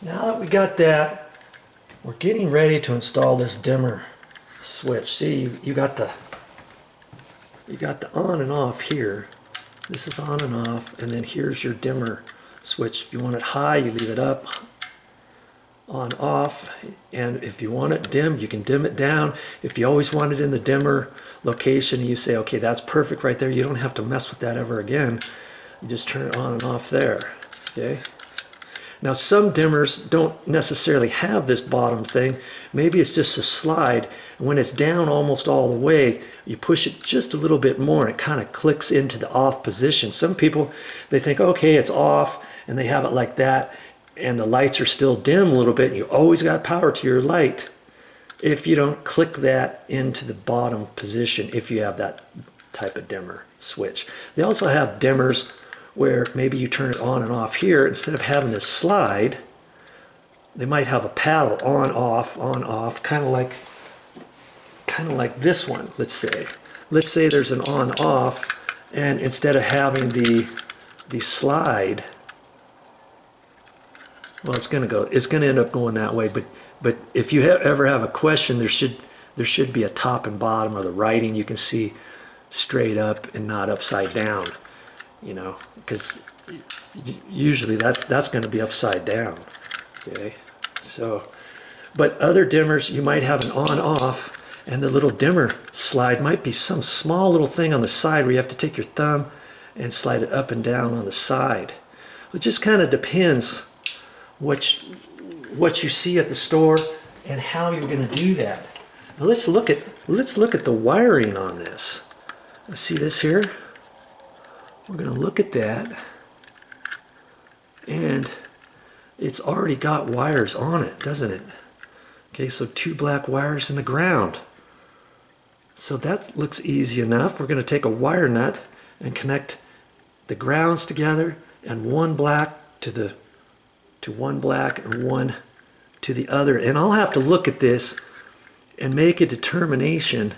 Now that we got that, we're getting ready to install this dimmer switch. See, you got the on and off here. This is on and off, and then here's your dimmer switch. If you want it high, you leave it up, on, off, and if you want it dimmed, you can dim it down. If you always want it in the dimmer location, you say, okay, that's perfect right there. You don't have to mess with that ever again. You just turn it on and off there, okay? Now some dimmers don't necessarily have this bottom thing. Maybe it's just a slide, and when it's down almost all the way, you push it just a little bit more and it kind of clicks into the off position. Some people, they think, okay, it's off, and they have it like that, and the lights are still dim a little bit, and you always got power to your light if you don't click that into the bottom position if you have that type of dimmer switch. They also have dimmers where maybe you turn it on and off here. Instead of having this slide, they might have a paddle on, off, kind of like this one, let's say. Let's say there's an on, off, and instead of having the slide, well, it's going to end up going that way. But if you ever have a question, there should be a top and bottom of the writing you can see straight up and not upside down. You know, because usually that's going to be upside down. Okay, so, but other dimmers, you might have an on-off, and the little dimmer slide might be some small little thing on the side where you have to take your thumb and slide it up and down on the side. It just kind of depends what you see at the store and how you're going to do that. Now let's look at the wiring on this. Let's see this here. We're going to look at that, and it's already got wires on it, doesn't it? Okay, so 2 black wires in the ground. So that looks easy enough. We're going to take a wire nut and connect the grounds together, and one black to one black and one to the other. And I'll have to look at this and make a determination.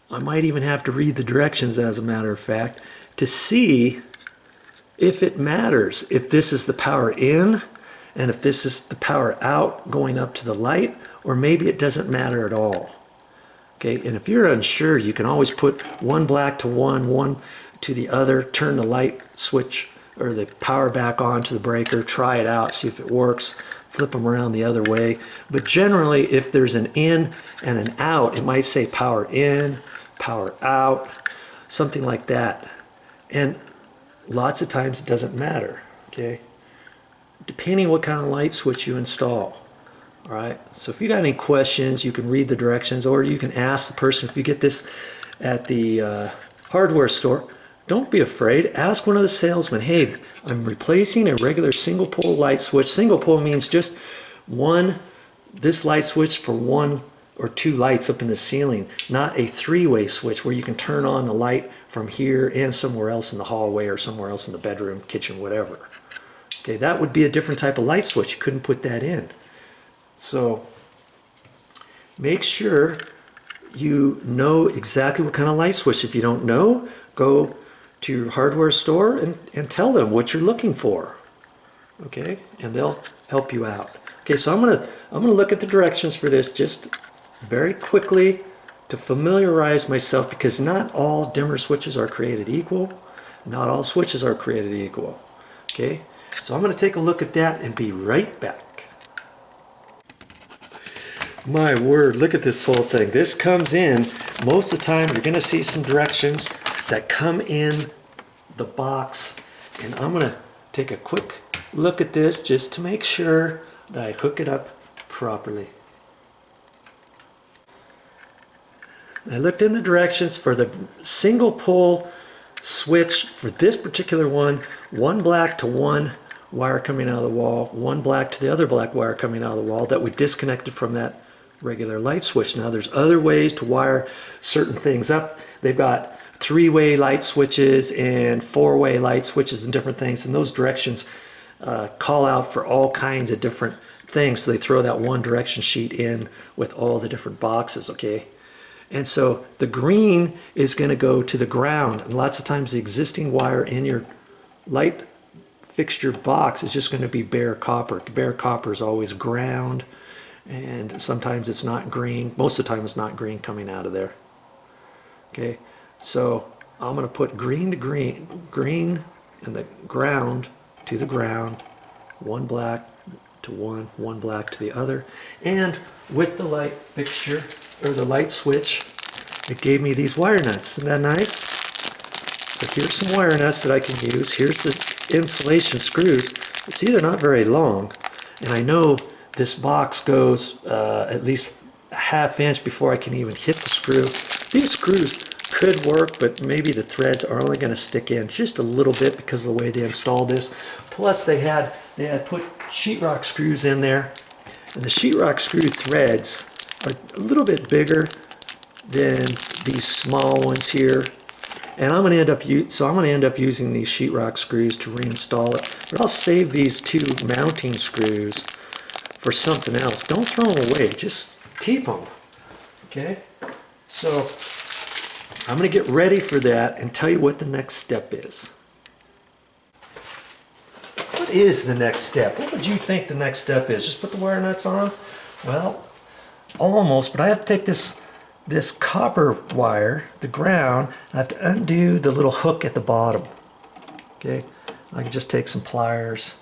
I might even have to read the directions, as a matter of fact, to see if it matters, if this is the power in and if this is the power out going up to the light, or maybe it doesn't matter at all. Okay, and if you're unsure, you can always put one black to one to the other, turn the light switch or the power back on to the breaker, try it out, see if it works, flip them around the other way. But generally, if there's an in and an out, it might say power in, power out, something like that. And lots of times it doesn't matter, okay? Depending what kind of light switch you install. All right, so if you got any questions, you can read the directions, or you can ask the person. If you get this at the hardware store, don't be afraid. Ask one of the salesmen, hey, I'm replacing a regular single pole light switch. Single pole means just this light switch for 1 or 2 lights up in the ceiling, not a 3-way switch where you can turn on the light from here and somewhere else in the hallway or somewhere else in the bedroom, kitchen, whatever. Okay, that would be a different type of light switch. You couldn't put that in. So make sure you know exactly what kind of light switch. If you don't know, go to your hardware store and tell them what you're looking for. Okay, and they'll help you out. Okay, so I'm gonna look at the directions for this just very quickly to familiarize myself, because not all dimmer switches are created equal. Not all switches are created equal. Okay, so I'm going to take a look at that and be right back. My word, look at this whole thing. This comes in, most of the time you're going to see some directions that come in the box, and I'm going to take a quick look at this just to make sure that I hook it up properly. I looked in the directions for the single pole switch for this particular one black to one wire coming out of the wall, one black to the other black wire coming out of the wall that we disconnected from that regular light switch. Now there's other ways to wire certain things up. They've got 3-way light switches and 4-way light switches and different things, and those directions call out for all kinds of different things. So they throw that one direction sheet in with all the different boxes, okay? And so the green is going to go to the ground, and lots of times the existing wire in your light fixture box is just going to be bare copper. Bare copper is always ground, and sometimes it's not green. Most of the time it's not green coming out of there. Okay, so I'm going to put green to green, green and the ground to the ground, one black to one black to the other, and with the light fixture or the light switch, it gave me these wire nuts. Isn't that nice? So here's some wire nuts that I can use. Here's the insulation screws. It's either not very long, and I know this box goes at least a ½ inch before I can even hit the screw. These screws could work, but maybe the threads are only going to stick in just a little bit because of the way they installed this. Plus they had put sheetrock screws in there, and the sheetrock screw threads are a little bit bigger than these small ones here. And I'm going to end up using these sheetrock screws to reinstall it. But I'll save these two mounting screws for something else. Don't throw them away. Just keep them. Okay? So I'm going to get ready for that and tell you what the next step is. What is the next step? What would you think the next step is? Just put the wire nuts on? Well, almost, but I have to take this copper wire, the ground, I have to undo the little hook at the bottom. Okay, I can just take some pliers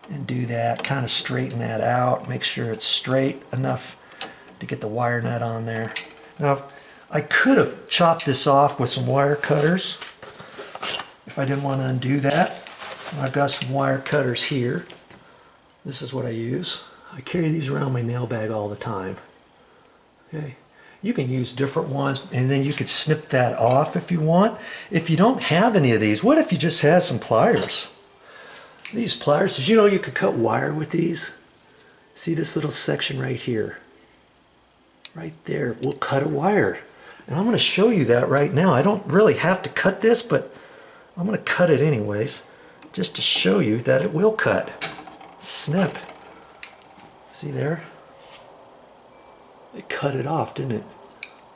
and do that, kind of straighten that out, make sure it's straight enough to get the wire nut on there. Now, I could have chopped this off with some wire cutters if I didn't want to undo that. I've got some wire cutters here. This is what I use. I carry these around my nail bag all the time. Okay. You can use different ones, and then you could snip that off if you want. If you don't have any of these, what if you just had some pliers? These pliers, did you know you could cut wire with these? See this little section right here? Right there, we'll cut a wire. And I'm going to show you that right now. I don't really have to cut this, but I'm going to cut it anyways, just to show you that it will cut. Snip. See there? It cut it off, didn't it?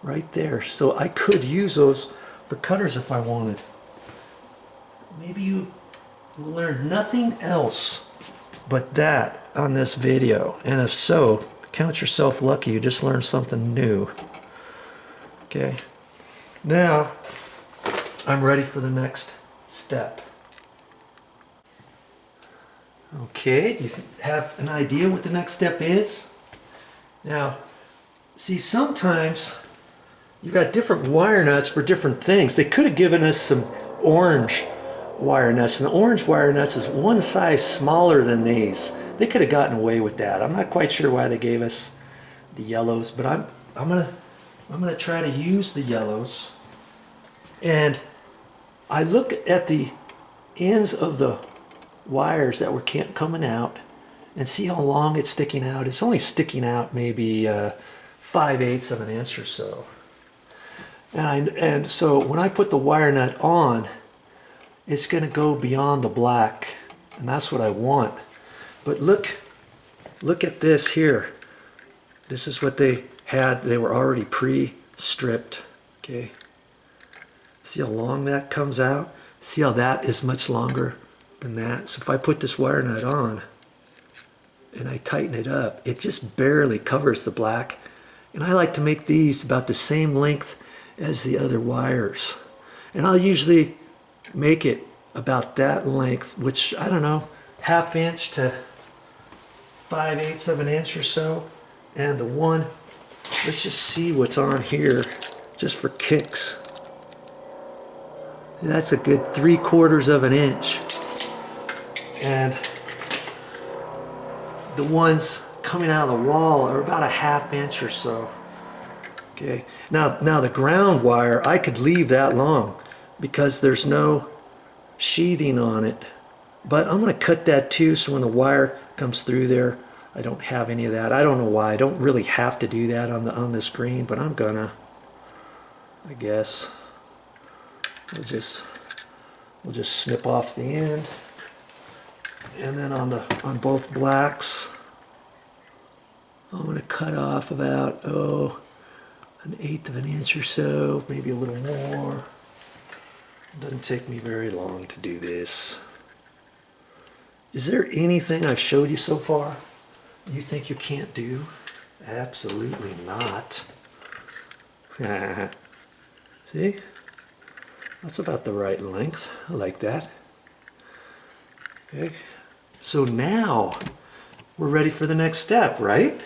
Right there. So I could use those for cutters if I wanted. Maybe you will learn nothing else but that on this video. And if so, count yourself lucky. You just learned something new. Okay. Now, I'm ready for the next step. Okay, do you have an idea what the next step is? Now, see, sometimes you got different wire nuts for different things. They could have given us some orange wire nuts, and the orange wire nuts is one size smaller than these. They could have gotten away with that. I'm not quite sure why they gave us the yellows, but I'm gonna try to use the yellows. And I look at the ends of the wires that were coming out and see how long it's sticking out. It's only sticking out maybe 5/8 of an inch or so. And so when I put the wire nut on, it's going to go beyond the black, and that's what I want. But look at this here. This is what they had. They were already pre-stripped. Okay. See how long that comes out? See how that is much longer than that? So if I put this wire nut on and I tighten it up, it just barely covers the black. And I like to make these about the same length as the other wires. And I'll usually make it about that length, which, I don't know, 1/2 inch to 5/8 of an inch or so. And the one, let's just see what's on here, just for kicks. That's a good 3/4 of an inch. And the ones coming out of the wall are about a 1/2 inch or so. Okay. Now the ground wire, I could leave that long because there's no sheathing on it. But I'm going to cut that too, so when the wire comes through there, I don't have any of that. I don't know why. I don't really have to do that on the screen, but I'm gonna. I guess we'll just snip off the end, and then on both blacks, I'm going to cut off about 1/8 of an inch or so, maybe a little more. It doesn't take me very long to do this. Is there anything I've showed you so far you think you can't do? Absolutely not. See? That's about the right length. I like that. Okay. So now we're ready for the next step, right?